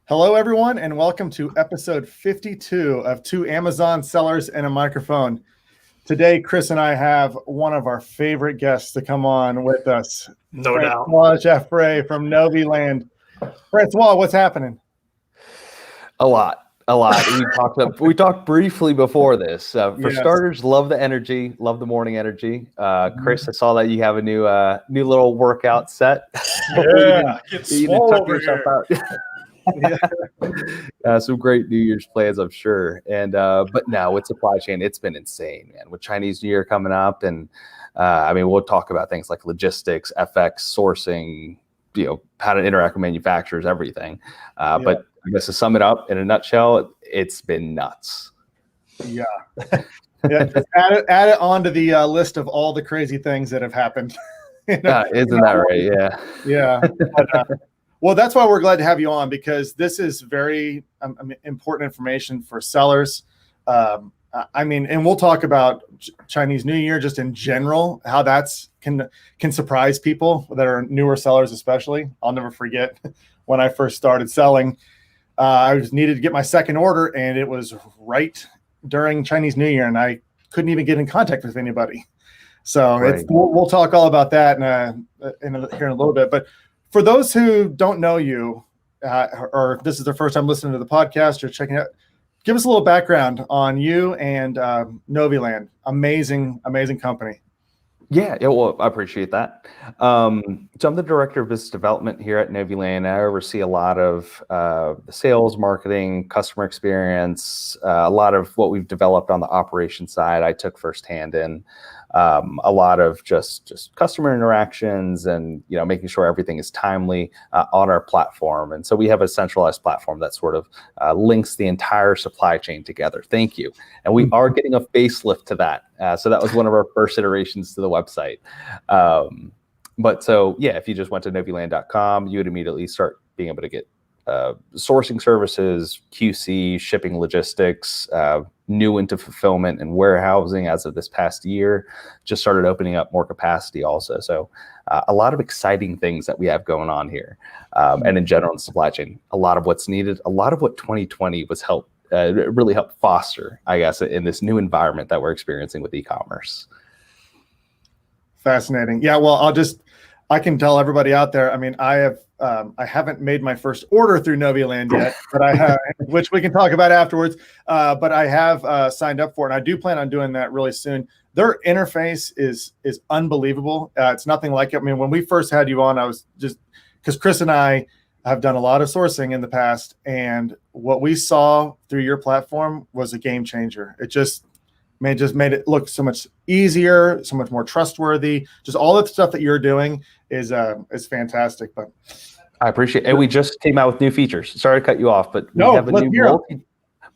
Hello, everyone, and welcome to episode 52 of Two Amazon Sellers and a Microphone. Today, Chris and I have one of our favorite guests to come on with us. No doubt. Francois Jaffres from Noviland. Francois, what's happening? A lot. We talked briefly before this. For starters, love the energy, love the morning energy. Chris, I saw that you have a new little workout set. Yeah, get swole over here. Some great New Year's plans, I'm sure. And but now with supply chain, it's been insane, man. With Chinese New Year coming up, and we'll talk about things like logistics, FX, sourcing, how to interact with manufacturers, everything. But I guess to sum it up in a nutshell, it's been nuts. Yeah. Just add it onto the list of all the crazy things that have happened. Isn't that right? Yeah. Yeah. Well, that's why we're glad to have you on, because this is very important information for sellers. And we'll talk about Chinese New Year just in general, how that's can surprise people that are newer sellers, especially. I'll never forget when I first started selling. I just needed to get my second order, and it was right during Chinese New Year, and I couldn't even get in contact with anybody. So right. We'll talk all about that here in a little bit. But for those who don't know you, or this is their first time listening to the podcast or checking out, give us a little background on you and Noviland. Amazing company. Yeah, well, I appreciate that. So I'm the director of business development here at Noviland. I oversee a lot of the sales, marketing, customer experience, a lot of what we've developed on the operation side. I took firsthand in a lot of just customer interactions and making sure everything is timely on our platform. And so we have a centralized platform that sort of links the entire supply chain together. Thank you. And we are getting a facelift to that. So that was one of our first iterations to the website. If you just went to noviland.com, you would immediately start being able to get sourcing services, QC, shipping, logistics, new into fulfillment and warehousing as of this past year. Just started opening up more capacity also. So a lot of exciting things that we have going on here. And in general in supply chain, a lot of what's needed, a lot of what 2020 was really helped foster, I guess, in this new environment that we're experiencing with e-commerce. Fascinating. Yeah, well, I can tell everybody out there, I haven't made my first order through Noviland yet, but I have, which we can talk about afterwards. But I have signed up for it, and I do plan on doing that really soon. Their interface is unbelievable. It's nothing like it. When we first had you on, I was just because Chris and I have done a lot of sourcing in the past, and what we saw through your platform was a game changer. It just made it look so much easier, so much more trustworthy. Just all the stuff that you're doing is fantastic. But I appreciate it. And we just came out with new features. Sorry to cut you off, but we have a new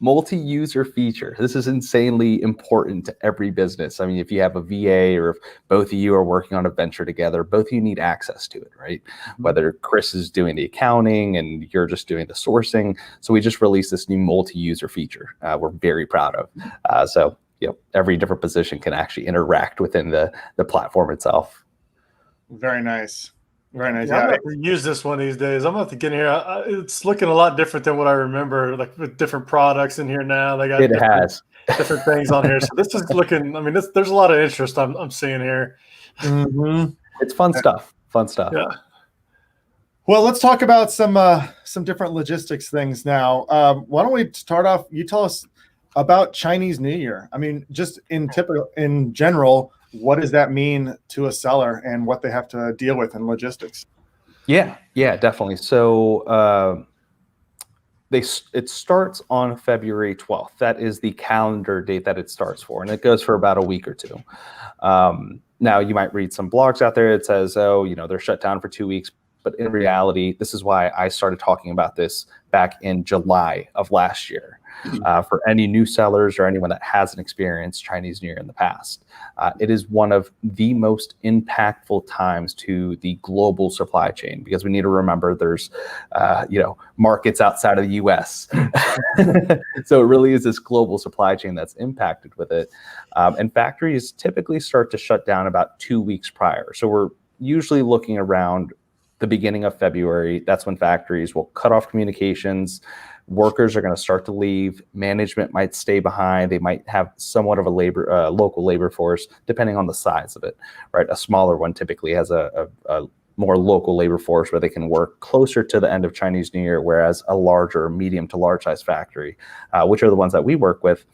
multi-user feature. This is insanely important to every business. If you have a VA or if both of you are working on a venture together, both of you need access to it, right? Mm-hmm. Whether Chris is doing the accounting and you're just doing the sourcing. So we just released this new multi-user feature we're very proud of. Every different position can actually interact within the platform itself. Very nice. Very nice. Yeah, I'm going to use this one these days. I'm going to have to get in here. It's looking a lot different than what I remember, like with different products in here now. They got different things on here. So this is looking, there's a lot of interest I'm seeing here. Mm-hmm. It's fun stuff. Yeah. Well, let's talk about some different logistics things now. Why don't we start off? You tell us about Chinese New Year. Just in general, what does that mean to a seller and what they have to deal with in logistics? Yeah, definitely. So it starts on February 12th. That is the calendar date that it starts for, and it goes for about a week or two. Now, you might read some blogs out there that says, they're shut down for 2 weeks. But in reality, this is why I started talking about this back in July of last year. For any new sellers or anyone that hasn't experienced Chinese New Year in the past, it is one of the most impactful times to the global supply chain, because we need to remember there's, markets outside of the U.S. So it really is this global supply chain that's impacted with it. And factories typically start to shut down about 2 weeks prior. So we're usually looking around the beginning of February. That's when factories will cut off communications. Workers are going to start to leave. Management might stay behind. They might have somewhat of a local labor force, depending on the size of it, right? A smaller one typically has a more local labor force where they can work closer to the end of Chinese New Year, whereas a larger, medium to large size factory, which are the ones that we work with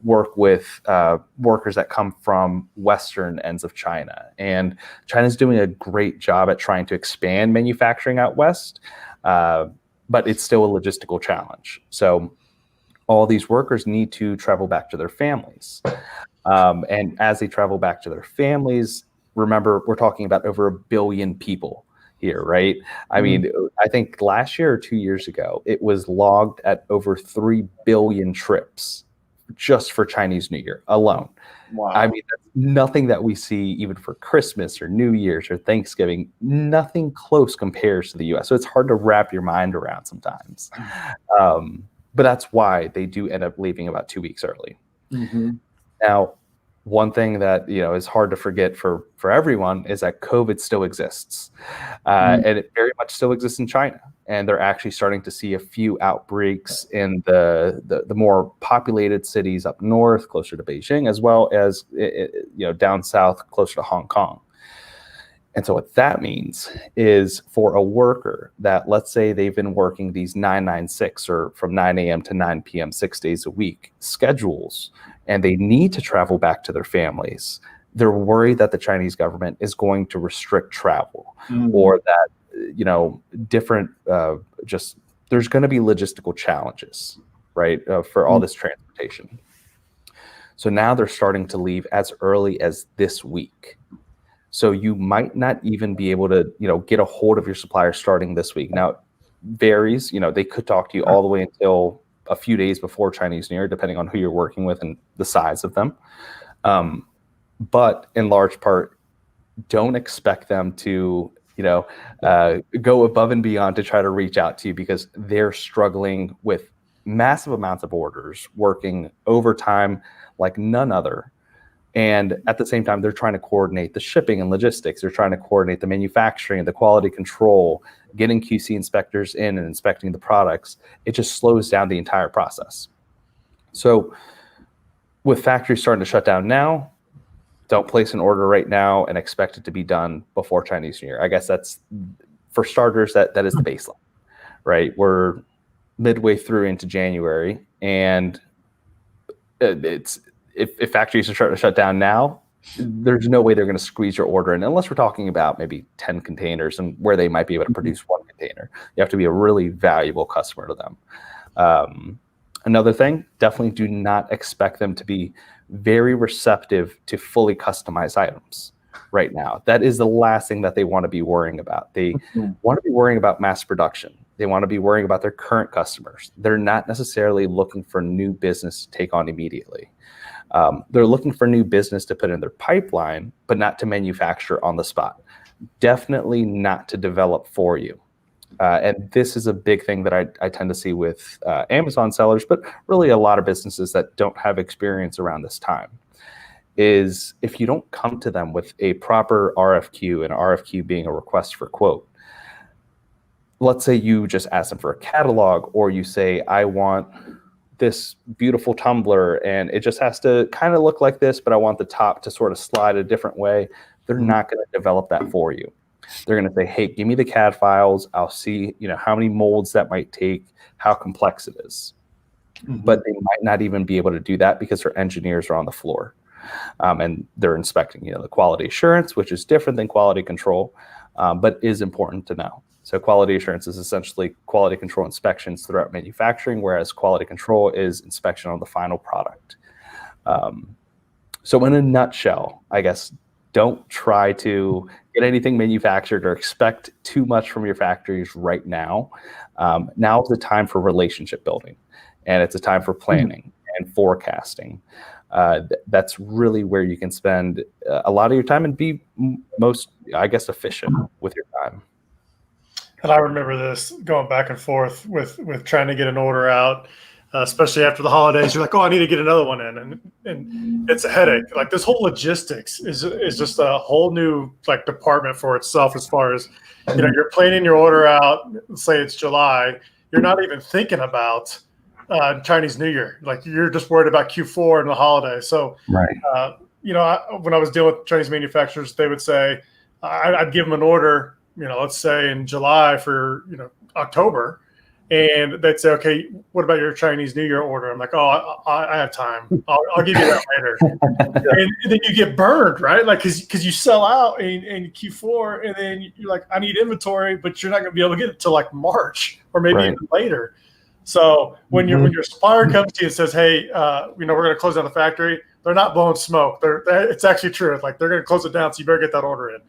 workers that come from Western ends of China. And China's doing a great job at trying to expand manufacturing out West, but it's still a logistical challenge. So all these workers need to travel back to their families. And as they travel back to their families, remember, we're talking about over 1 billion people here, right? I mean, I think last year or 2 years ago, it was logged at over 3 billion trips just for Chinese New Year alone. Wow. I mean, that's nothing that we see even for Christmas or New Year's or Thanksgiving. Nothing close compares to the US. So it's hard to wrap your mind around sometimes. But that's why they do end up leaving about 2 weeks early. Now, one thing that is hard to forget for everyone is that COVID still exists, and it very much still exists in China. And they're actually starting to see a few outbreaks in the more populated cities up north, closer to Beijing, as well as down south, closer to Hong Kong. And so what that means is for a worker that, let's say they've been working these 996 or from 9 a.m. to 9 p.m. 6 days a week schedules, and they need to travel back to their families, they're worried that the Chinese government is going to restrict travel or that, different, there's going to be logistical challenges, right, for all this transportation. So now they're starting to leave as early as this week. So you might not even be able to, get a hold of your supplier starting this week. Now, it varies. They could talk to you all the way until a few days before Chinese New Year, depending on who you're working with and the size of them. But in large part, don't expect them to, go above and beyond to try to reach out to you, because they're struggling with massive amounts of orders, working overtime like none other. And at the same time, they're trying to coordinate the shipping and logistics. They're trying to coordinate the manufacturing and the quality control, getting QC inspectors in and inspecting the products. It just slows down the entire process. So with factories starting to shut down now, don't place an order right now and expect it to be done before Chinese New Year. I guess that's, for starters, that is the baseline, right? We're midway through into January, and it's, if factories are starting to shut down now, there's no way they're going to squeeze your order in, unless we're talking about maybe 10 containers and where they might be able to produce one container. You have to be a really valuable customer to them. Another thing, definitely do not expect them to be very receptive to fully customized items right now. That is the last thing that they want to be worrying about. They want to be worrying about mass production. They want to be worrying about their current customers. They're not necessarily looking for new business to take on immediately. They're looking for new business to put in their pipeline, but not to manufacture on the spot. Definitely not to develop for you. And this is a big thing that I tend to see with Amazon sellers, but really a lot of businesses that don't have experience around this time, is if you don't come to them with a proper RFQ, and RFQ being a request for quote. Let's say you just ask them for a catalog, or you say, I want this beautiful tumbler and it just has to kind of look like this, but I want the top to sort of slide a different way. They're not going to develop that for you. They're going to say, hey, give me the CAD files. I'll see, how many molds that might take, how complex it is. But they might not even be able to do that because their engineers are on the floor. And they're inspecting, the quality assurance, which is different than quality control, but is important to know. So quality assurance is essentially quality control inspections throughout manufacturing, whereas quality control is inspection on the final product. So in a nutshell, I guess, don't try to get anything manufactured or expect too much from your factories right now. Now is the time for relationship building, and it's a time for planning and forecasting. That's really where you can spend a lot of your time and be most, I guess, efficient with your time. And I remember this going back and forth with trying to get an order out. especially after the holidays. You're like, oh, I need to get another one in, and it's a headache. Like this whole logistics is just a whole new like department for itself as far as you're planning your order out. Say it's July, you're not even thinking about Chinese New Year. Like you're just worried about Q4 and the holiday. So Right. When I was dealing with Chinese manufacturers, they would say I'd give them an order, let's say in July for October, and they'd say, okay, what about your Chinese New Year order? I'm like, oh, I have time. I'll give you that later. And then you get burned, right? Like because you sell out in Q4, and then you're like, I need inventory, but you're not going to be able to get it till like March or maybe even later. So when your supplier comes to you and says, hey, we're going to close down the factory, they're not blowing smoke. It's actually true. Like they're going to close it down, so you better get that order in.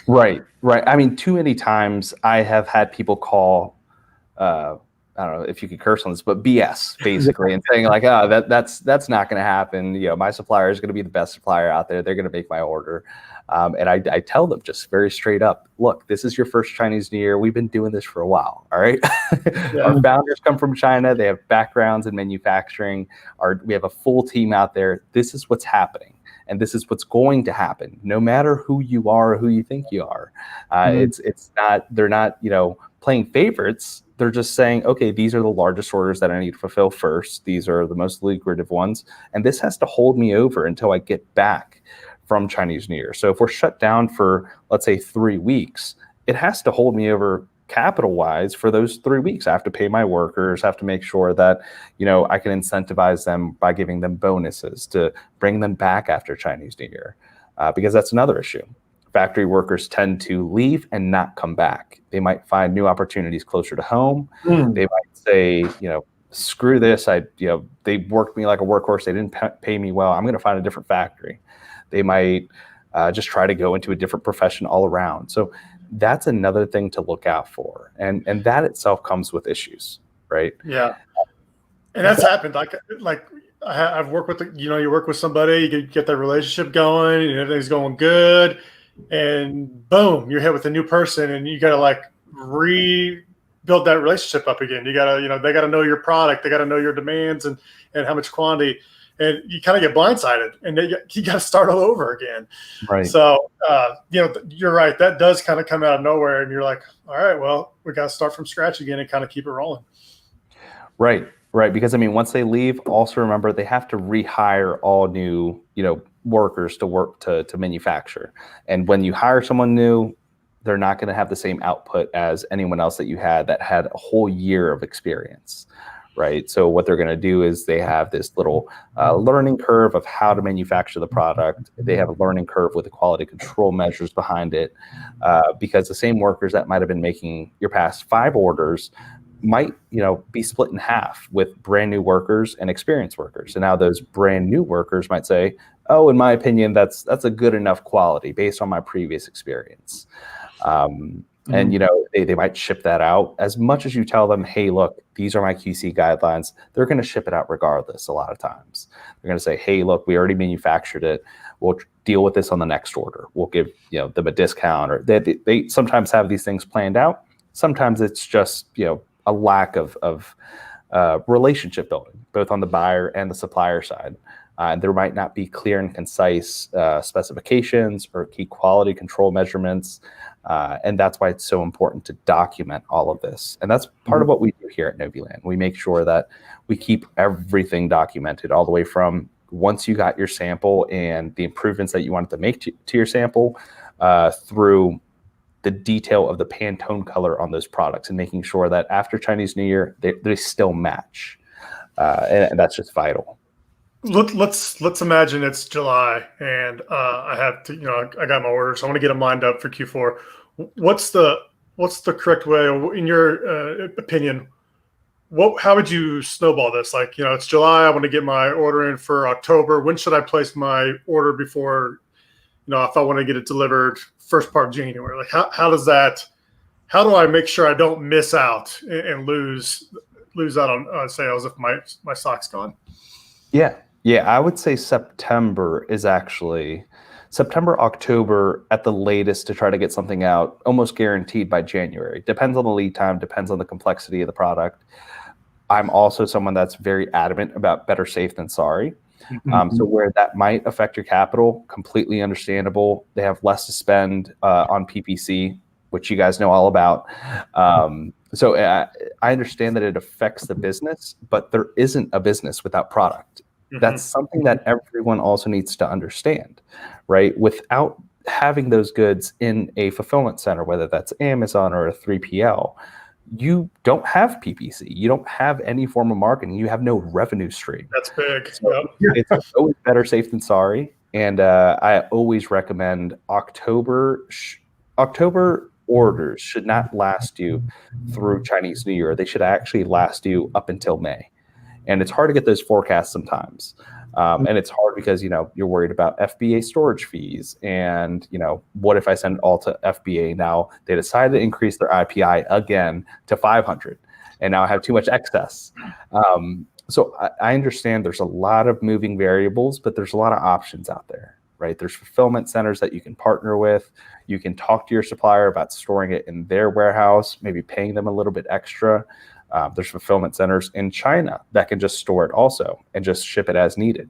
Right. I mean, too many times I have had people call, I don't know if you could curse on this, but BS basically, and saying like, oh, that's not going to happen. My supplier is going to be the best supplier out there. They're going to make my order. And I tell them just very straight up, look, this is your first Chinese New Year. We've been doing this for a while. All right. Our founders come from China. They have backgrounds in manufacturing. We have a full team out there. This is what's happening. And this is what's going to happen, no matter who you are or who you think you are. It's not, they're not, playing favorites. They're just saying, okay, these are the largest orders that I need to fulfill first. These are the most lucrative ones. And this has to hold me over until I get back from Chinese New Year. So if we're shut down for, let's say, 3 weeks, it has to hold me over capital-wise for those 3 weeks. I have to pay my workers, have to make sure that, I can incentivize them by giving them bonuses to bring them back after Chinese New Year, because that's another issue. Factory workers tend to leave and not come back. They might find new opportunities closer to home. They might say, screw this. They worked me like a workhorse. They didn't pay me well. I'm going to find a different factory. They might just try to go into a different profession all around. So that's another thing to look out for. And that itself comes with issues, right? Yeah. And that's happened. Like I've worked with, you work with somebody, you get that relationship going and everything's going good. And boom, you're hit with a new person and you got to like rebuild that relationship up again. You got to, they got to know your product. They got to know your demands and how much quantity. And you kind of get blindsided and you got to start all over again. Right. So, you're right. That does kind of come out of nowhere. And you're like, all right, well, we got to start from scratch again and kind of keep it rolling. Right. Because once they leave, also remember they have to rehire all new, workers to work to manufacture. And when you hire someone new, they're not going to have the same output as anyone else that you had that had a whole year of experience. Right. So what they're going to do is they have this little learning curve of how to manufacture the product. They have a learning curve with the quality control measures behind it, because the same workers that might have been making your past 5 orders might, be split in half with brand new workers and experienced workers. And now those brand new workers might say, oh, in my opinion, that's a good enough quality based on my previous experience. And, they might ship that out. As much as you tell them, hey, look, these are my QC guidelines, they're going to ship it out regardless a lot of times. They're going to say, hey, look, we already manufactured it. We'll deal with this on the next order. We'll give them a discount. Or they sometimes have these things planned out. Sometimes it's just, a lack of relationship building, both on the buyer and the supplier side. And there might not be clear and concise specifications or key quality control measurements. And that's why it's so important to document all of this. And that's part of what we do here at Noviland. We make sure that we keep everything documented all the way from once you got your sample and the improvements that you wanted to make to your sample, through the detail of the Pantone color on those products and making sure that after Chinese New Year, they still match. And that's just vital. Let's imagine it's July and I have to, I got my order, so I want to get them lined up for Q4. What's the correct way, in your opinion? How would you snowball this? Like, it's July, I want to get my order in for October. When should I place my order before, if I want to get it delivered first part of January? Like, how do I make sure I don't miss out and lose out on sales if my stock's gone? Yeah, I would say September, October at the latest to try to get something out, almost guaranteed by January. Depends on the lead time, depends on the complexity of the product. I'm also someone that's very adamant about better safe than sorry. So where that might affect your capital, completely understandable. They have less to spend on PPC, which you guys know all about. So I understand that it affects the business, but there isn't a business without product. That's something that everyone also needs to understand, right? Without having those goods in a fulfillment center, whether that's Amazon or a 3PL, you don't have PPC. You don't have any form of marketing. You have no revenue stream. That's big. So it's always better safe than sorry. And I always recommend October orders should not last you through Chinese New Year. They should actually last you up until May. And it's hard to get those forecasts sometimes. And it's hard because, you're worried about FBA storage fees. And, what if I send it all to FBA? Now they decided to increase their IPI again to 500. And now I have too much excess. So I understand there's a lot of moving variables, but there's a lot of options out there, right? There's fulfillment centers that you can partner with. You can talk to your supplier about storing it in their warehouse, maybe paying them a little bit extra. There's fulfillment centers in China that can just store it also and just ship it as needed.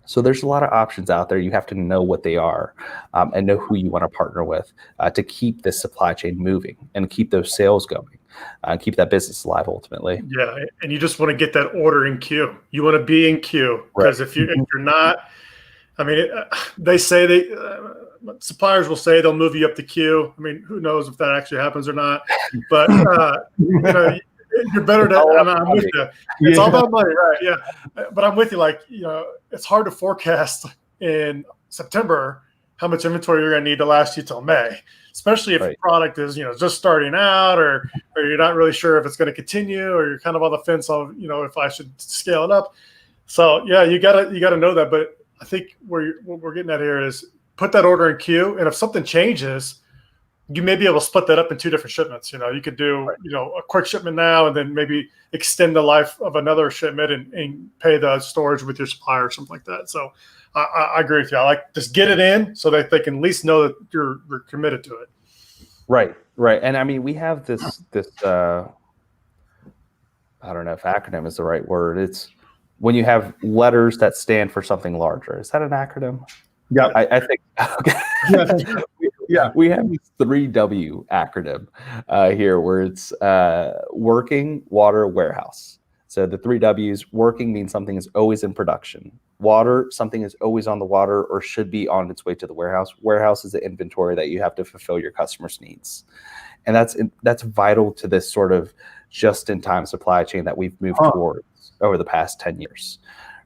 So there's a lot of options out there. You have to know what they are and know who you want to partner with to keep this supply chain moving and keep those sales going and keep that business alive ultimately. Yeah, and you just want to get that order in queue. You want to be in queue because if you're not, I mean, they say suppliers will say they'll move you up the queue. I mean, who knows if that actually happens or not? But you're better to. I'm with you. It's all about money, right? Yeah, but I'm with you. Like, it's hard to forecast in September how much inventory you're going to need to last you till May, especially if the product is just starting out, or you're not really sure if it's going to continue, or you're kind of on the fence of if I should scale it up. So yeah, you gotta know that. But I think what we're getting at here is put that order in queue, and if something changes, you may be able to split that up in 2 different shipments. You could do, a quick shipment now and then maybe extend the life of another shipment and pay the storage with your supplier or something like that. So I agree with you. I like just get it in so that they can at least know that you're committed to it. Right. And I mean, we have this I don't know if acronym is the right word. It's when you have letters that stand for something larger. Is that an acronym? Yeah, I think. Okay. Yeah, we have this 3W acronym here, where it's working, water, warehouse. So the 3 W's: working means something is always in production. Water, something is always on the water or should be on its way to the warehouse. Warehouse is the inventory that you have to fulfill your customers' needs, and that's vital to this sort of just-in-time supply chain that we've moved towards over the past 10 years.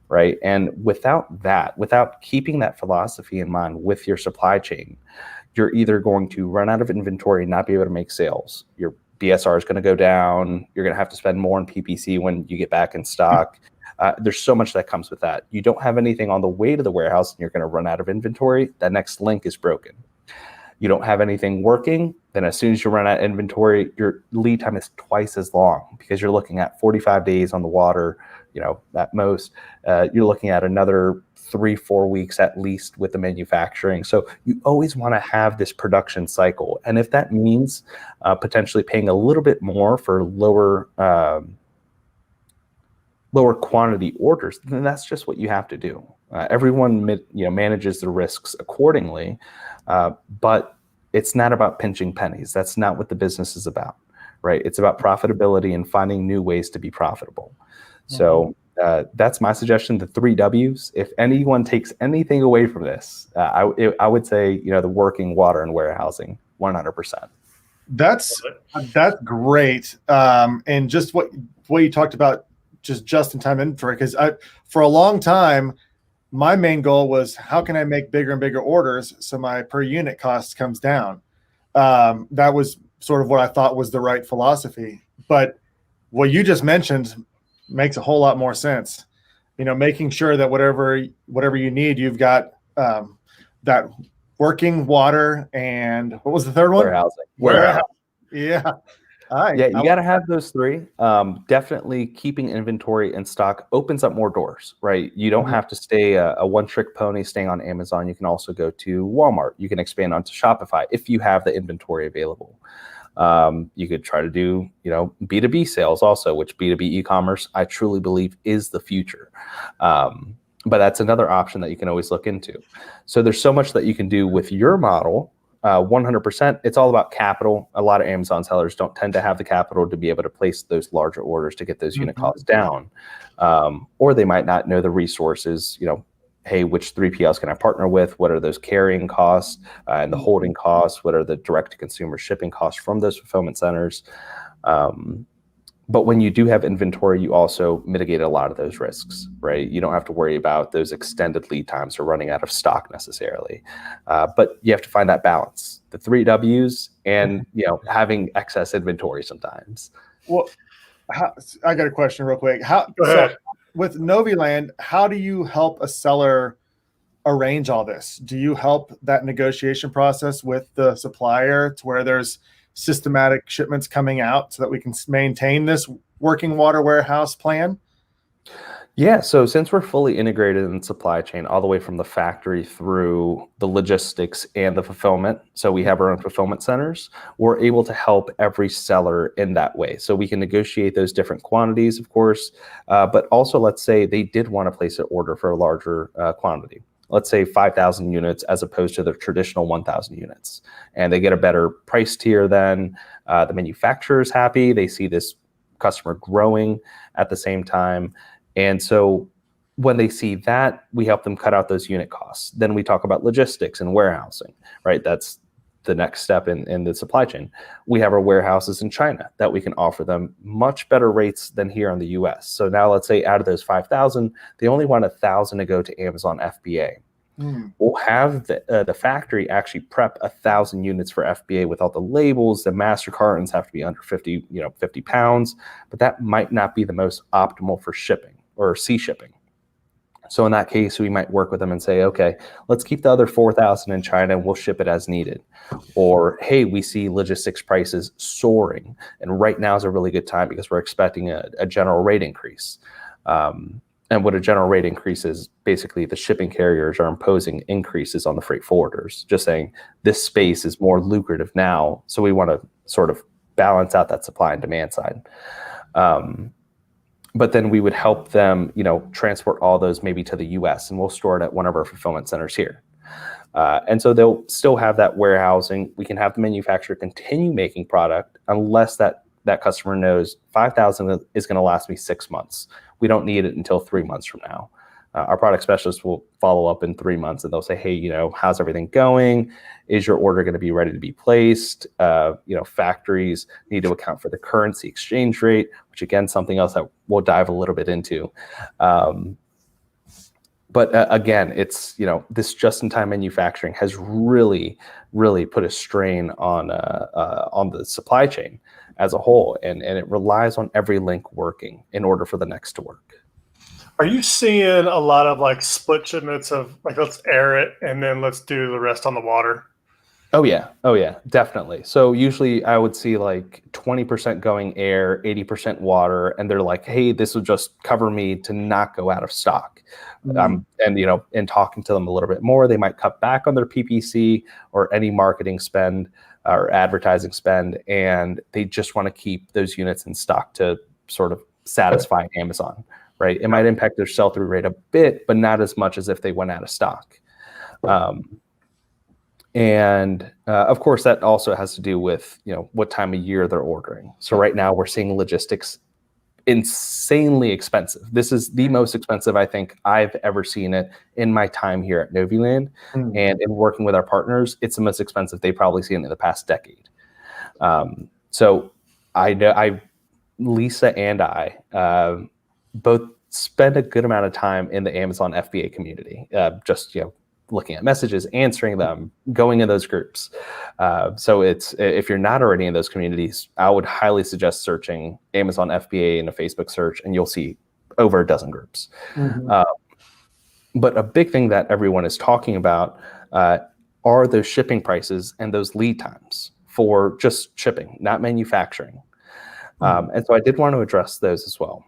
Right. And without keeping that philosophy in mind with your supply chain, you're either going to run out of inventory and not be able to make sales. Your BSR is going to go down. You're going to have to spend more on PPC when you get back in stock. There's so much that comes with that. You don't have anything on the way to the warehouse and you're going to run out of inventory. That next link is broken. You don't have anything working, then as soon as you run out of inventory, your lead time is twice as long because you're looking at 45 days on the water, at most. You're looking at another 3-4 weeks at least with the manufacturing. So you always want to have this production cycle. And if that means potentially paying a little bit more for lower quantity orders, then that's just what you have to do. Everyone manages the risks accordingly, but it's not about pinching pennies. That's not what the business is about, right? It's about profitability and finding new ways to be profitable. So that's my suggestion, the 3 W's. If anyone takes anything away from this, I would say, the working, water, and warehousing, 100%. That's great. And just what you talked about, just in time inventory, because for a long time, my main goal was how can I make bigger and bigger orders so my per unit cost comes down. That was sort of what I thought was the right philosophy. But what you just mentioned makes a whole lot more sense. Making sure that whatever you need, you've got that working, water, and what was the third one? Warehousing. Yeah. Yeah, you got to have those 3. Definitely keeping inventory in stock opens up more doors, right? You don't have to stay a one-trick pony staying on Amazon. You can also go to Walmart. You can expand onto Shopify if you have the inventory available. You could try to do, B2B sales also, which B2B e-commerce, I truly believe is the future. But that's another option that you can always look into. So there's so much that you can do with your model. 100%, it's all about capital. A lot of Amazon sellers don't tend to have the capital to be able to place those larger orders to get those unit costs down. Or they might not know the resources, hey, which 3PLs can I partner with? What are those carrying costs and the holding costs? What are the direct-to-consumer shipping costs from those fulfillment centers? But when you do have inventory, you also mitigate a lot of those risks, right? You don't have to worry about those extended lead times or running out of stock necessarily. But you have to find that balance, the 3 W's and, having excess inventory sometimes. Well, I got a question real quick. Go ahead. With Noviland, how do you help a seller arrange all this? Do you help that negotiation process with the supplier to where there's systematic shipments coming out so that we can maintain this working water warehouse plan? Yeah, so since we're fully integrated in the supply chain all the way from the factory through the logistics and the fulfillment, so we have our own fulfillment centers, we're able to help every seller in that way. So we can negotiate those different quantities, of course, but also let's say they did want to place an order for a larger quantity. Let's say 5,000 units as opposed to the traditional 1,000 units. And they get a better price tier then. The manufacturer's happy. They see this customer growing at the same time. And so when they see that, we help them cut out those unit costs. Then we talk about logistics and warehousing, right? That's the next step in the supply chain. We have our warehouses in China that we can offer them much better rates than here in the US. So now let's say out of those 5,000, they only want 1,000 to go to Amazon FBA. We'll have the factory actually prep 1,000 units for FBA with all the labels. The master cartons have to be under 50 pounds, but that might not be the most optimal for shipping or sea shipping. So in that case, we might work with them and say, okay, let's keep the other 4,000 in China and we'll ship it as needed. Or, hey, we see logistics prices soaring. And right now is a really good time because we're expecting a general rate increase. And what a general rate increase is, basically the shipping carriers are imposing increases on the freight forwarders, just saying this space is more lucrative now. So we want to sort of balance out that supply and demand side. But then we would help them, transport all those maybe to the US and we'll store it at one of our fulfillment centers here. And so they'll still have that warehousing. We can have the manufacturer continue making product unless that customer knows 5,000 is going to last me 6 months. We don't need it until 3 months from now. Our product specialist will follow up in 3 months and they'll say, hey, how's everything going? Is your order going to be ready to be placed? Factories need to account for the currency exchange rate, which again, something else that we'll dive a little bit into. But again, it's, this just-in-time manufacturing has really, really put a strain on the supply chain as a whole, and it relies on every link working in order for the next to work. Are you seeing a lot of split shipments of let's air it and then let's do the rest on the water? Oh yeah, definitely. So usually I would see 20% going air, 80% water, and they're like, hey, this will just cover me to not go out of stock. And in talking to them a little bit more, they might cut back on their PPC or any marketing spend or advertising spend, and they just want to keep those units in stock to sort of satisfy Amazon, right? It might impact their sell-through rate a bit, but not as much as if they went out of stock. And of course, that also has to do with what time of year they're ordering. So right now we're seeing logistics insanely expensive. This is the most expensive I think I've ever seen it in my time here at Noviland. And in working with our partners, it's the most expensive they've probably seen in the past decade. So I know Lisa and I both spend a good amount of time in the Amazon FBA community, just looking at messages, answering them, going in those groups. So if you're not already in those communities, I would highly suggest searching Amazon FBA in a Facebook search, and you'll see over a dozen groups. But a big thing that everyone is talking about are those shipping prices and those lead times for just shipping, not manufacturing. And so I did want to address those as well.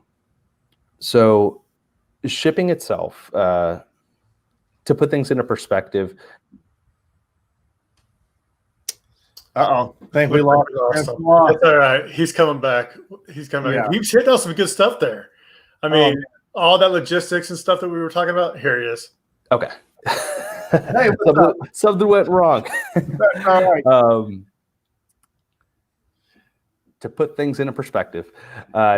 So shipping itself, to put things into perspective. Uh-oh. Think we Looks lost. like awesome. That's all right. He's coming back. He's coming back. Yeah. He's hitting on some good stuff there. I mean, all that logistics and stuff that we were talking about, here he is. Okay. Hey, something went wrong. That's all right. To put things into perspective,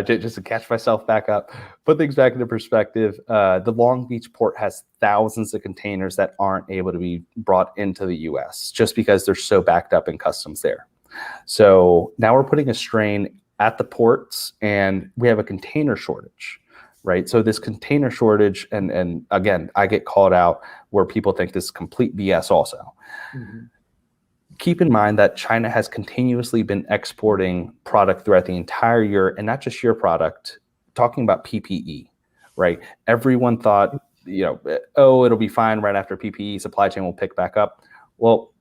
just to catch myself back up, put things back into perspective, the Long Beach port has thousands of containers that aren't able to be brought into the U.S. just because they're so backed up in customs there. So now we're putting a strain at the ports, and we have a container shortage, right? So this container shortage, and again, I get called out where people think this is complete BS also. Mm-hmm. Keep in mind that China has continuously been exporting product throughout the entire year, and not just your product, talking about PPE, right? Everyone thought, it'll be fine right after PPE, supply chain will pick back up. Well,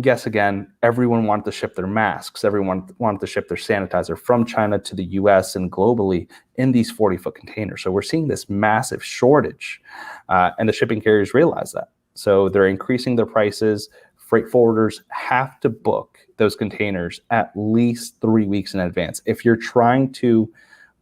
guess again, everyone wanted to ship their masks. Everyone wanted to ship their sanitizer from China to the US and globally in these 40-foot containers. So we're seeing this massive shortage, and the shipping carriers realize that. So they're increasing their prices. Freight forwarders have to book those containers at least 3 weeks in advance. If you're trying to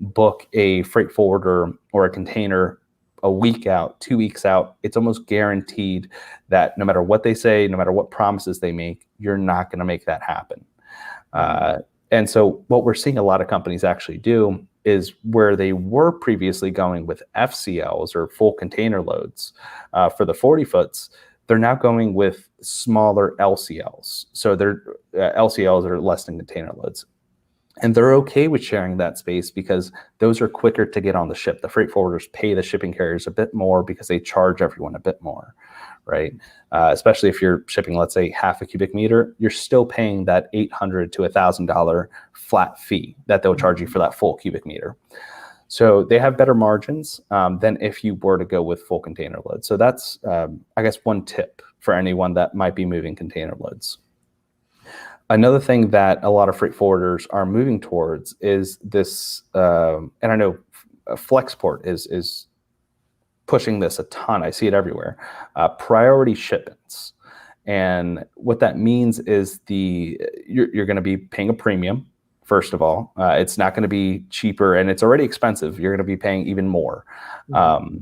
book a freight forwarder or a container a week out, 2 weeks out, it's almost guaranteed that no matter what they say, no matter what promises they make, you're not going to make that happen. And so what we're seeing a lot of companies actually do is where they were previously going with FCLs or full container loads for the 40-foots, they're now going with smaller LCLs. So they're LCLs are less than container loads. And they're okay with sharing that space because those are quicker to get on the ship. The freight forwarders pay the shipping carriers a bit more because they charge everyone a bit more, right? Especially if you're shipping, let's say, half a cubic meter, you're still paying that $800 to $1,000 flat fee that they'll charge you for that full cubic meter. So they have better margins than if you were to go with full container loads. So that's, I guess, one tip for anyone that might be moving container loads. Another thing that a lot of freight forwarders are moving towards is this, and I know Flexport is pushing this a ton. I see it everywhere. Priority shipments. And what that means is you're going to be paying a premium. First of all, it's not going to be cheaper, and it's already expensive. You're going to be paying even more. Mm-hmm.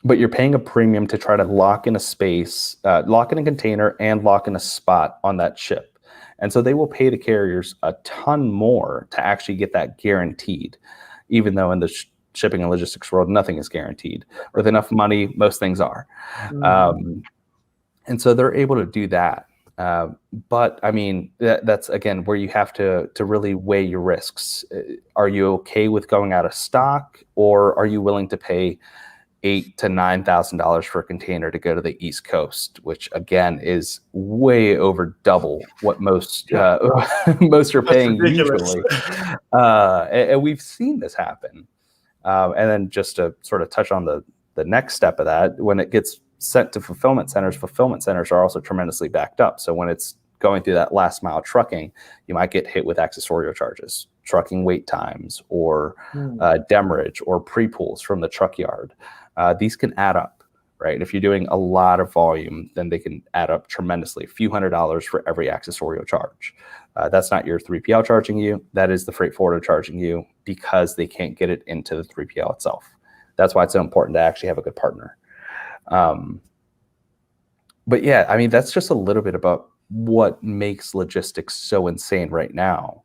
But you're paying a premium to try to lock in a space, lock in a container, and lock in a spot on that ship. And so they will pay the carriers a ton more to actually get that guaranteed, even though in the shipping and logistics world, nothing is guaranteed. With enough money, most things are. Mm-hmm. And so they're able to do that. But I mean, that's again where you have to really weigh your risks. Are you okay with going out of stock, or are you willing to pay $8,000 to $9,000 for a container to go to the East Coast, which again is way over double what most most are paying usually. And we've seen this happen. And then just to sort of touch on the next step of that, when it gets sent to fulfillment centers are also tremendously backed up. So when it's going through that last mile trucking, you might get hit with accessorial charges, trucking wait times, or demurrage or pre-pulls from the truck yard. These can add up, right? If you're doing a lot of volume, then they can add up tremendously, a few $100s for every accessorial charge. That's not your 3PL charging you. That is the freight forwarder charging you because they can't get it into the 3PL itself. That's why it's so important to actually have a good partner. But yeah, I mean, that's just a little bit about what makes logistics so insane right now.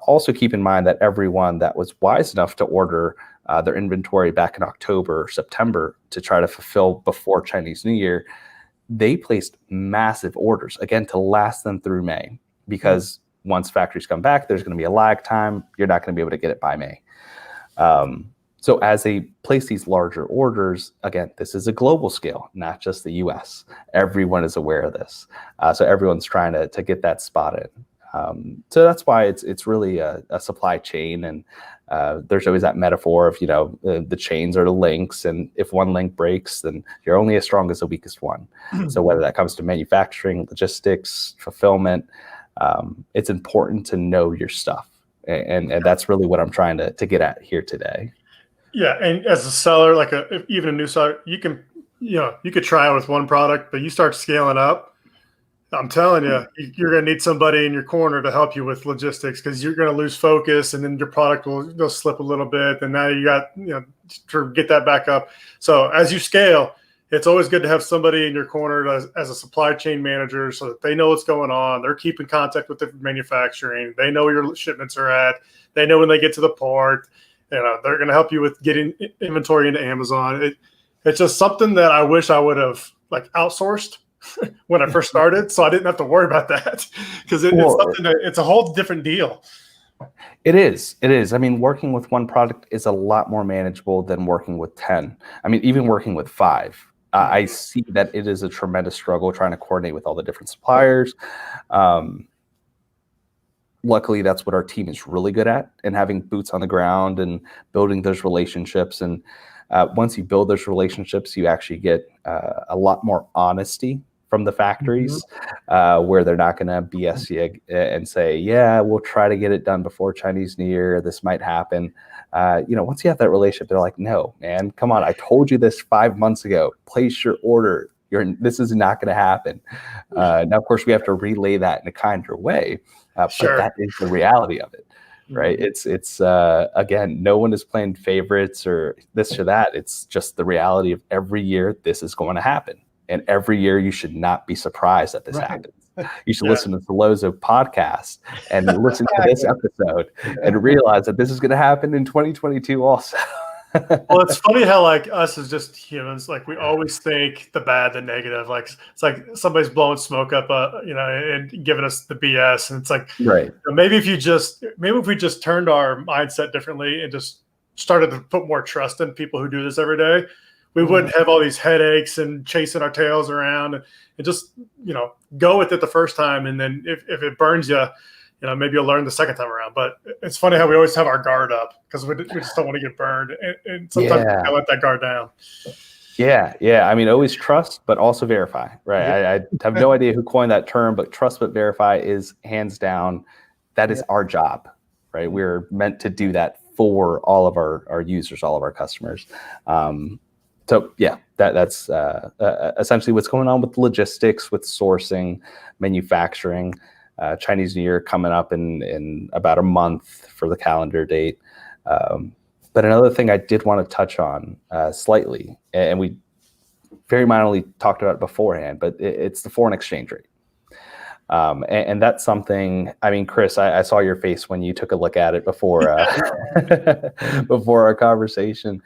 Also keep in mind that everyone that was wise enough to order their inventory back in October or September to try to fulfill before Chinese New Year, they placed massive orders, again, to last them through May, because once factories come back, there's going to be a lag time. You're not going to be able to get it by May. So as they place these larger orders, again, this is a global scale, not just the US. Everyone is aware of this. So everyone's trying to get that spot in. So that's why it's really a supply chain. And there's always that metaphor of, the chains are the links. And if one link breaks, then you're only as strong as the weakest one. So whether that comes to manufacturing, logistics, fulfillment, it's important to know your stuff. And that's really what I'm trying to get at here today. Yeah, and as a seller, even a new seller, you could try out with one product, but you start scaling up, I'm telling you, you're going to need somebody in your corner to help you with logistics because you're going to lose focus, and then your product will slip a little bit. And now you got to get that back up. So as you scale, it's always good to have somebody in your corner as a supply chain manager, so that they know what's going on. They're keeping contact with the manufacturing. They know where your shipments are at. They know when they get to the port. They're going to help you with getting inventory into Amazon. It's just something that I wish I would have outsourced when I first started, so I didn't have to worry about that, because it's a whole different deal. It is. I mean, working with one product is a lot more manageable than working with 10. I mean, even working with 5. I see that it is a tremendous struggle trying to coordinate with all the different suppliers. Luckily, that's what our team is really good at, and having boots on the ground and building those relationships. And once you build those relationships, you actually get a lot more honesty from the factories, where they're not going to BS you and say, yeah, we'll try to get it done before Chinese New Year. This might happen. Once you have that relationship, they're like, no, man, come on. I told you this 5 months ago. Place your order. This is not going to happen. Now, of course, we have to relay that in a kinder way, Sure. but that is the reality of it. Right. It's again, no one is playing favorites or this or that. It's just the reality of every year this is going to happen. And every year you should not be surprised that this happens. You should listen to the Lozo podcast and listen to this episode and realize that this is going to happen in 2022 also. Well, it's funny how us as just humans, we always think the bad, the negative. It's like somebody's blowing smoke up, and giving us the BS. And it's right. Maybe if we just turned our mindset differently and just started to put more trust in people who do this every day, we wouldn't have all these headaches and chasing our tails around, and just go with it the first time. And then if it burns you, maybe you'll learn the second time around. But it's funny how we always have our guard up because we just don't want to get burned. And sometimes we gotta let that guard down. Yeah. I mean, always trust, but also verify, right? I have no idea who coined that term, but trust but verify is hands down. That is our job, right? We're meant to do that for all of our users, all of our customers. So yeah, that's essentially what's going on with logistics, with sourcing, manufacturing. Chinese New Year coming up in about a month for the calendar date. But another thing I did want to touch on slightly, and we very minorly talked about it beforehand, but it's the foreign exchange rate. And that's something, I mean, Chris, I saw your face when you took a look at it before our conversation.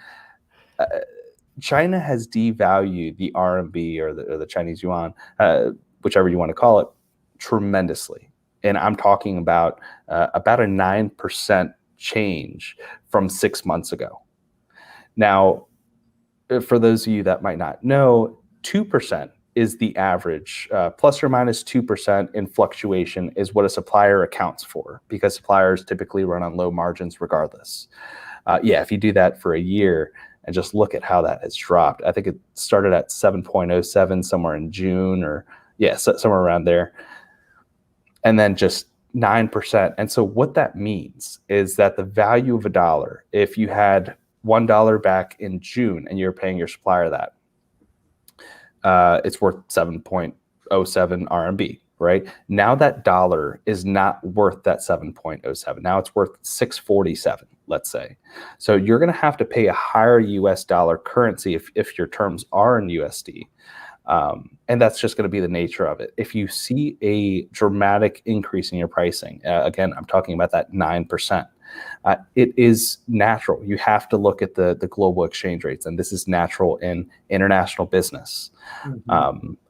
China has devalued the RMB or the Chinese yuan, whichever you want to call it, tremendously. And I'm talking about a 9% change from 6 months ago. Now, for those of you that might not know, 2% is the average, plus or minus 2% in fluctuation is what a supplier accounts for, because suppliers typically run on low margins regardless. If you do that for a year and just look at how that has dropped, I think it started at 7.07 somewhere in June, or somewhere around there. And then just 9%. And so what that means is that the value of a dollar, if you had $1 back in June and you're paying your supplier that, it's worth 7.07 RMB, right? Now that dollar is not worth that 7.07. Now it's worth 647, let's say. So you're going to have to pay a higher US dollar currency if your terms are in USD. And that's just going to be the nature of it. If you see a dramatic increase in your pricing, again, I'm talking about that 9%, it is natural. You have to look at the global exchange rates, and this is natural in international business.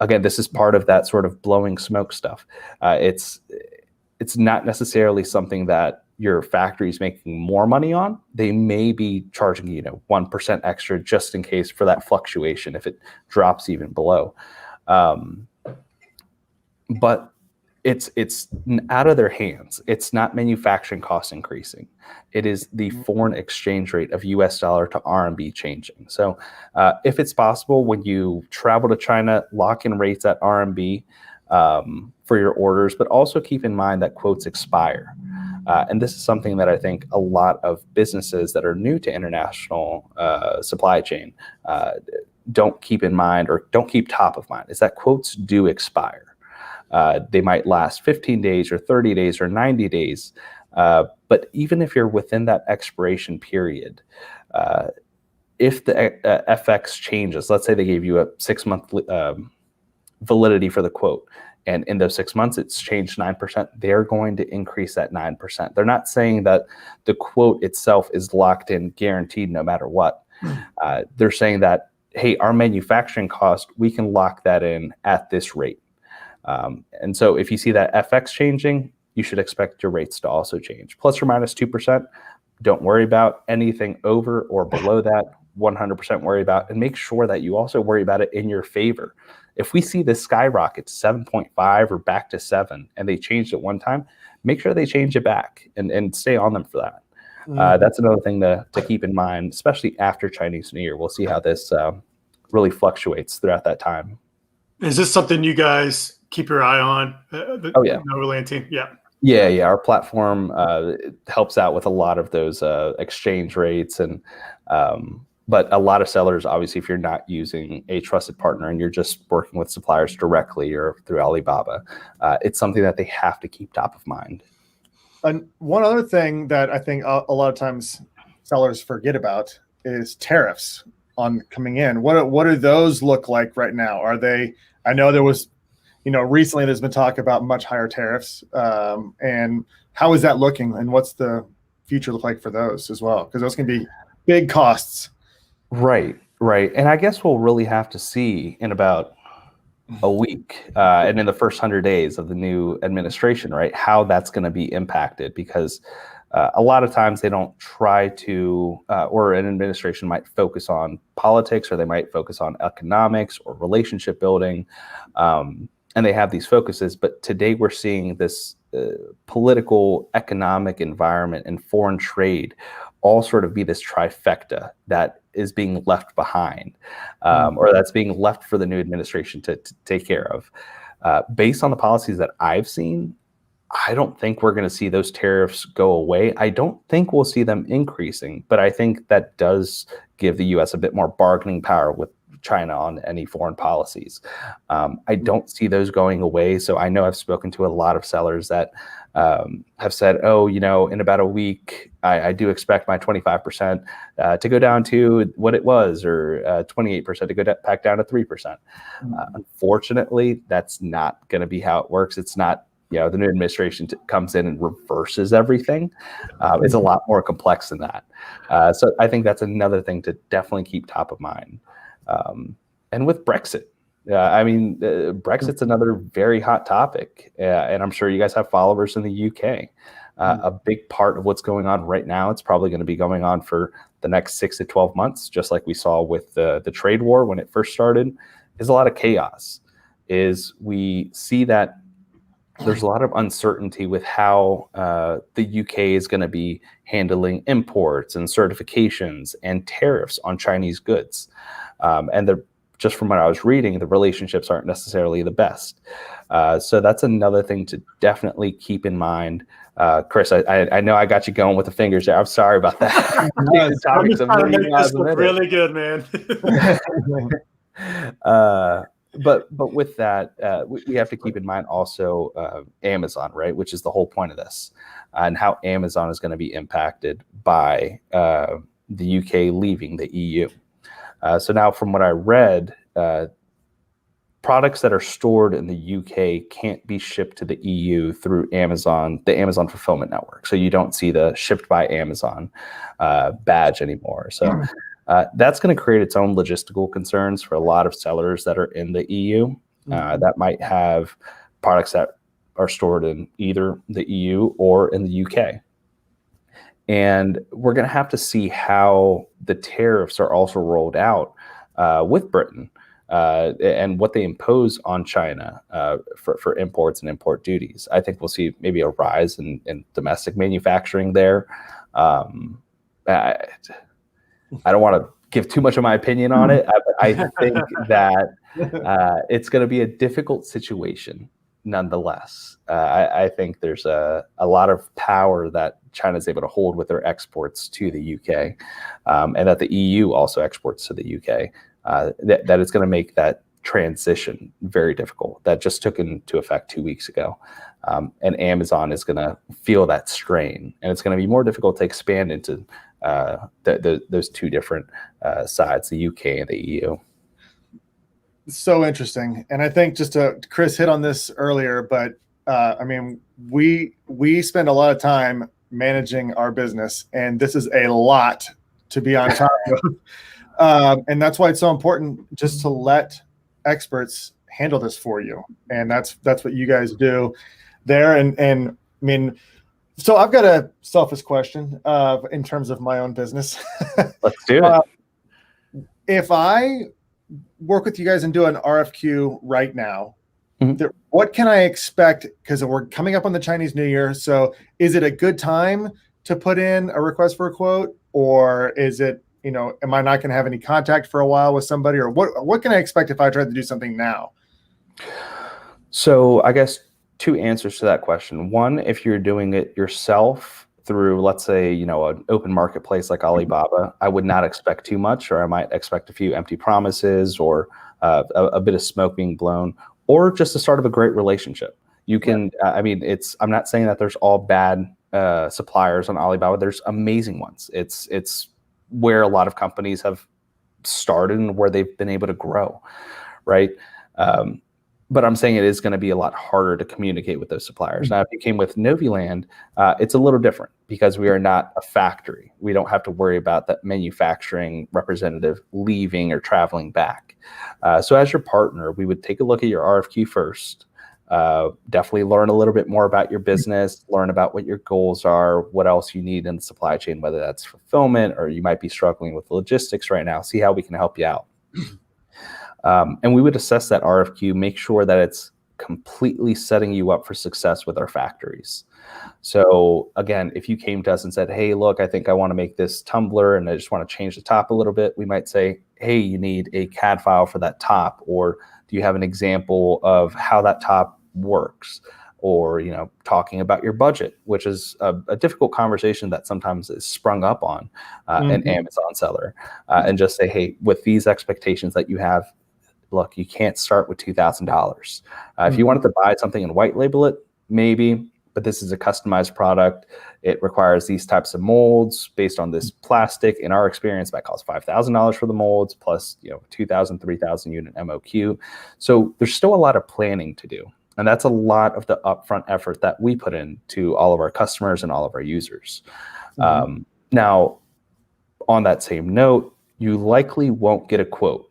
Again, this is part of that sort of blowing smoke stuff. It's not necessarily something that your factory is making more money on. They may be charging 1% extra just in case for that fluctuation if it drops even below. But it's out of their hands. It's not manufacturing costs increasing. It is the foreign exchange rate of US dollar to RMB changing. So if it's possible, when you travel to China, lock in rates at RMB for your orders, but also keep in mind that quotes expire. And this is something that I think a lot of businesses that are new to international supply chain don't keep in mind or don't keep top of mind, is that quotes do expire. They might last 15 days or 30 days or 90 days. But even if you're within that expiration period, if the FX changes, let's say they gave you a 6-month validity for the quote, and in those 6 months it's changed 9%, they're going to increase that 9%. They're not saying that the quote itself is locked in, guaranteed no matter what. They're saying that, hey, our manufacturing cost, we can lock that in at this rate. And so if you see that FX changing, you should expect your rates to also change. Plus or minus 2%, don't worry about anything over or below that. 100% worry about, and make sure that you also worry about it in your favor. If we see this skyrocket to 7.5 or back to 7, and they changed it one time, make sure they change it back and stay on them for that. That's another thing to keep in mind, especially after Chinese New Year. We'll see how this really fluctuates throughout that time. Is this something you guys keep your eye on? Oh, yeah. Noviland team? Yeah. Yeah. Our platform helps out with a lot of those exchange rates, and but a lot of sellers, obviously, if you're not using a trusted partner and you're just working with suppliers directly or through Alibaba, it's something that they have to keep top of mind. And one other thing that I think a lot of times sellers forget about is tariffs on coming in. What do those look like right now? Are they? I know there was, recently there's been talk about much higher tariffs, and how is that looking, and what's the future look like for those as well? Because those can be big costs. Right. And I guess we'll really have to see in about a week and in the first 100 days of the new administration, right, how that's going to be impacted, because a lot of times they don't try to, or an administration might focus on politics, or they might focus on economics or relationship building, and they have these focuses. But today we're seeing this political, economic environment and foreign trade all sort of be this trifecta that is being left behind, or that's being left for the new administration to take care of. Based on the policies that I've seen, I don't think we're going to see those tariffs go away. I don't think we'll see them increasing, but I think that does give the U.S. a bit more bargaining power with China on any foreign policies. I don't see those going away. So I know I've spoken to a lot of sellers that have said, in about a week, I do expect my 25% to go down to what it was, or 28% to go back down to 3%. Unfortunately, that's not going to be how it works. It's not, the new administration comes in and reverses everything. It's a lot more complex than that. So I think that's another thing to definitely keep top of mind. And with Brexit, Brexit's another very hot topic, and I'm sure you guys have followers in the UK. A big part of what's going on right now, it's probably going to be going on for the next 6 to 12 months, just like we saw with the trade war when it first started, is a lot of chaos. We see that there's a lot of uncertainty with how the UK is going to be handling imports and certifications and tariffs on Chinese goods. And just from what I was reading, the relationships aren't necessarily the best. So that's another thing to definitely keep in mind. Chris, I know I got you going with the fingers there. I'm sorry about that. I'm just trying to make this look really good, man. But with that, we have to keep in mind also Amazon, right, which is the whole point of this, and how Amazon is going to be impacted by the UK leaving the EU. So now, from what I read, products that are stored in the UK can't be shipped to the EU through Amazon, the Amazon fulfillment network. So you don't see the shipped by Amazon badge anymore. So that's going to create its own logistical concerns for a lot of sellers that are in the EU that might have products that are stored in either the EU or in the UK. And we're going to have to see how the tariffs are also rolled out with Britain and what they impose on China for imports and import duties. I think we'll see maybe a rise in domestic manufacturing there. I don't want to give too much of my opinion on it. I think that it's going to be a difficult situation nonetheless. I think there's a lot of power that China's able to hold with their exports to the UK, and that the EU also exports to the UK, that it's going to make that transition very difficult. That just took into effect 2 weeks ago. And Amazon is going to feel that strain, and it's going to be more difficult to expand into those two different sides, the UK and the EU. So interesting. And I think Chris hit on this earlier, but I mean, we spend a lot of time managing our business, and this is a lot to be on top of. And that's why it's so important just to let experts handle this for you. And that's what you guys do there. And I mean, so I've got a selfish question in terms of my own business. Let's do it. If I work with you guys and do an RFQ right now, what can I expect? Because we're coming up on the Chinese New Year. So is it a good time to put in a request for a quote, or is it, am I not going to have any contact for a while with somebody, or what can I expect if I try to do something now? So I guess two answers to that question. One, if you're doing it yourself through, let's say, an open marketplace like Alibaba, I would not expect too much, or I might expect a few empty promises or a bit of smoke being blown, or just the start of a great relationship. You can, I'm not saying that there's all bad suppliers on Alibaba. There's amazing ones. It's where a lot of companies have started and where they've been able to grow, right? But I'm saying it is going to be a lot harder to communicate with those suppliers. Now, if you came with Noviland, it's a little different because we are not a factory. We don't have to worry about that manufacturing representative leaving or traveling back. So as your partner, we would take a look at your RFQ first, definitely learn a little bit more about your business, learn about what your goals are, what else you need in the supply chain, whether that's fulfillment or you might be struggling with logistics right now, see how we can help you out. And we would assess that RFQ, make sure that it's completely setting you up for success with our factories. So again, if you came to us and said, hey, look, I think I want to make this tumbler and I just want to change the top a little bit, we might say, hey, you need a CAD file for that top, or do you have an example of how that top works? Or, talking about your budget, which is a difficult conversation that sometimes is sprung up on an Amazon seller, and just say, hey, with these expectations that you have, look, you can't start with $2,000. If you wanted to buy something and white label it, maybe, but this is a customized product. It requires these types of molds based on this plastic. In our experience, that costs $5,000 for the molds, plus 2,000, 3,000 unit MOQ. So there's still a lot of planning to do. And that's a lot of the upfront effort that we put into all of our customers and all of our users. Now, on that same note, you likely won't get a quote.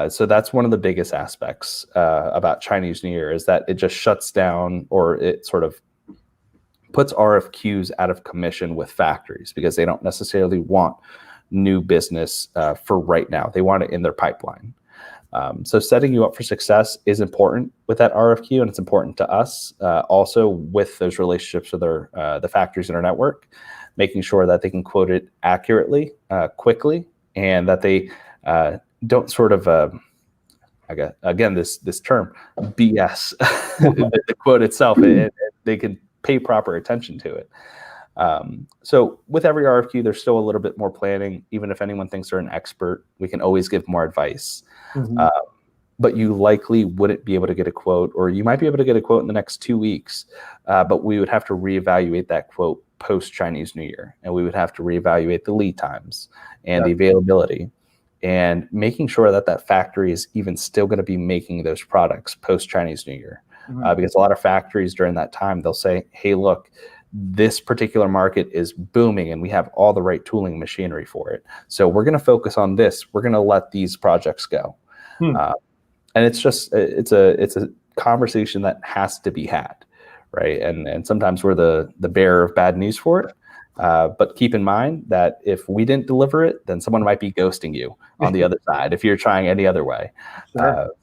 So that's one of the biggest aspects about Chinese New Year, is that it just shuts down, or it sort of puts RFQs out of commission with factories because they don't necessarily want new business for right now. They want it in their pipeline. So setting you up for success is important with that RFQ, and it's important to us also with those relationships with the factories in our network, making sure that they can quote it accurately, quickly, and that they don't sort of, again, this term, BS, the quote itself, they can pay proper attention to it. So with every RFQ, there's still a little bit more planning. Even if anyone thinks they're an expert, we can always give more advice. But you likely wouldn't be able to get a quote, or you might be able to get a quote in the next 2 weeks, but we would have to reevaluate that quote post-Chinese New Year, and we would have to reevaluate the lead times and the availability, and making sure that that factory is even still going to be making those products post-Chinese New Year. Because a lot of factories during that time, they'll say, hey, look, this particular market is booming and we have all the right tooling machinery for it. So we're going to focus on this. We're going to let these projects go. And it's just, it's a conversation that has to be had, right? And sometimes we're the bearer of bad news for it. But keep in mind that if we didn't deliver it, then someone might be ghosting you on the other side if you're trying any other way.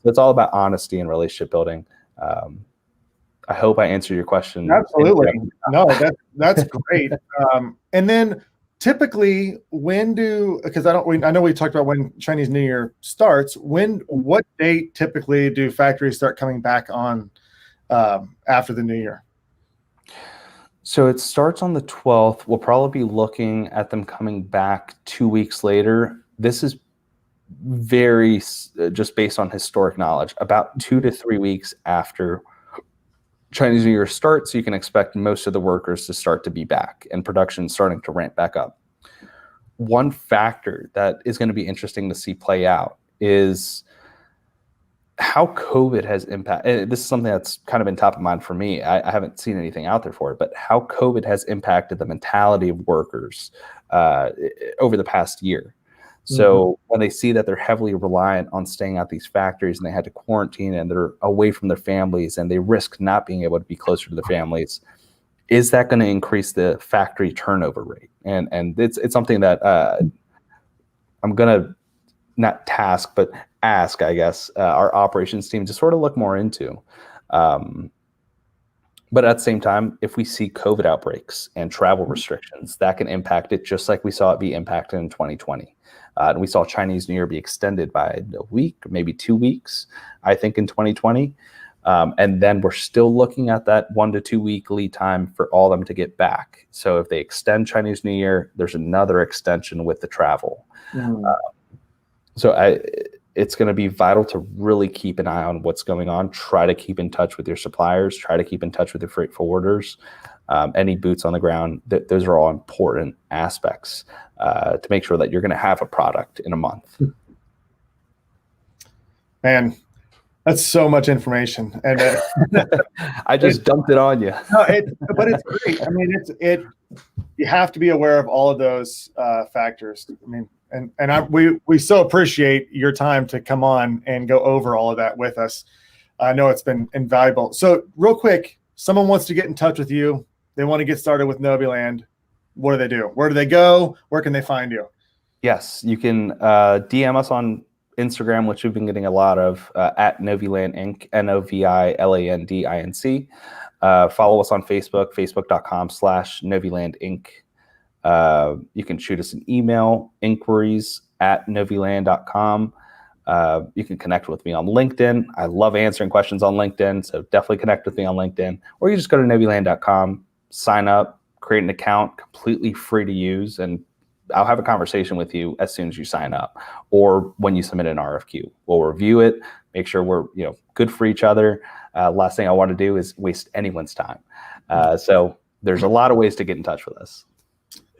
It's all about honesty and relationship building. I hope I answered your question. Absolutely. No, that's great. And then typically, because I know we talked about when Chinese New Year starts. What date typically do factories start coming back on after the New Year? So it starts on the 12th. We'll probably be looking at them coming back 2 weeks later. This is just based on historic knowledge, about 2 to 3 weeks after Chinese New Year starts, you can expect most of the workers to start to be back and production starting to ramp back up. One factor that is going to be interesting to see play out is how COVID has impacted. This is something that's kind of been top of mind for me. I haven't seen anything out there for it, but how COVID has impacted the mentality of workers over the past year. So when they see that they're heavily reliant on staying at these factories and they had to quarantine and they're away from their families and they risk not being able to be closer to their families, is that going to increase the factory turnover rate? And it's something that I'm going to not task, but ask, I guess, our operations team to sort of look more into. But at the same time, if we see COVID outbreaks and travel restrictions, that can impact it just like we saw it be impacted in 2020. And we saw Chinese New Year be extended by a week, maybe 2 weeks, I think, in 2020. And then we're still looking at that 1 to 2 week lead time for all of them to get back. So if they extend Chinese New Year, there's another extension with the travel. So it's going to be vital to really keep an eye on what's going on. Try to keep in touch with your suppliers. Try to keep in touch with your freight forwarders. Any boots on the ground. Those are all important aspects to make sure that you're going to have a product in a month. Man, that's so much information, and I just dumped it on you. No, but it's great. I mean, you have to be aware of all of those factors. I mean, we so appreciate your time to come on and go over all of that with us. I know it's been invaluable. So real quick, someone wants to get in touch with you. They want to get started with Noviland. What do they do? Where do they go? Where can they find you? Yes, you can DM us on Instagram, which we've been getting a lot of, at Noviland Inc., Novilandinc. Follow us on Facebook, facebook.com/Noviland Inc. You can shoot us an email, inquiries@noviland.com. You can connect with me on LinkedIn. I love answering questions on LinkedIn, so definitely connect with me on LinkedIn. Or you just go to noviland.com, sign up, create an account, completely free to use, and I'll have a conversation with you as soon as you sign up or when you submit an RFQ. We'll review it, make sure we're good for each other. Last thing I want to do is waste anyone's time. So there's a lot of ways to get in touch with us.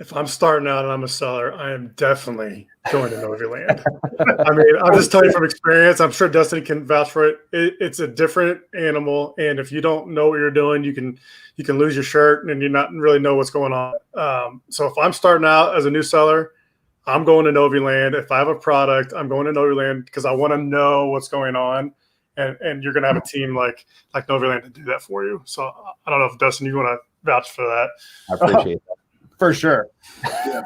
If I'm starting out and I'm a seller, I am definitely going to Noviland. I mean, I'll just tell you from experience. I'm sure Dustin can vouch for it. It's a different animal, and if you don't know what you're doing, you can lose your shirt and you not really know what's going on. So if I'm starting out as a new seller, I'm going to Noviland. If I have a product, I'm going to Noviland because I want to know what's going on, and you're going to have a team like Noviland to do that for you. So I don't know if Dustin, you want to vouch for that. I appreciate that. For sure. Yeah.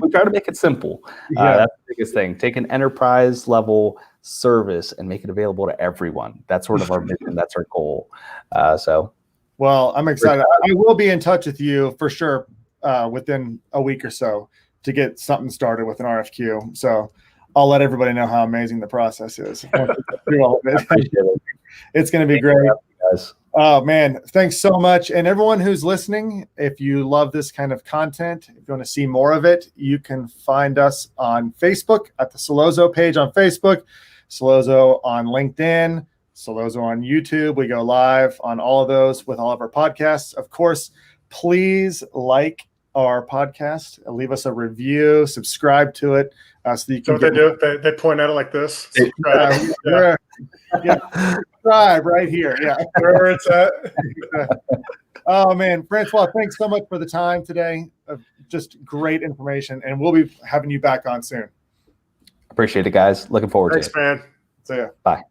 We try to make it simple. That's the biggest thing. Take an enterprise level service and make it available to everyone. That's sort of our mission. That's our goal. Well, I'm excited. I will be in touch with you for sure within a week or so to get something started with an RFQ. So I'll let everybody know how amazing the process is. It's going to be great. Guys. Oh, man, thanks so much. And everyone who's listening, if you love this kind of content, if you want to see more of it, you can find us on Facebook at the Solozo page on Facebook, Solozo on LinkedIn, Solozo on YouTube. We go live on all of those with all of our podcasts. Of course, please like our podcast, leave us a review, subscribe to it. So you can what they do? They point at it like this. Subscribe right here. Yeah. Wherever it's at. Oh, man. Francois, thanks so much for the time today. Just great information. And we'll be having you back on soon. Appreciate it, guys. Looking forward to it. Thanks, man. See ya. Bye.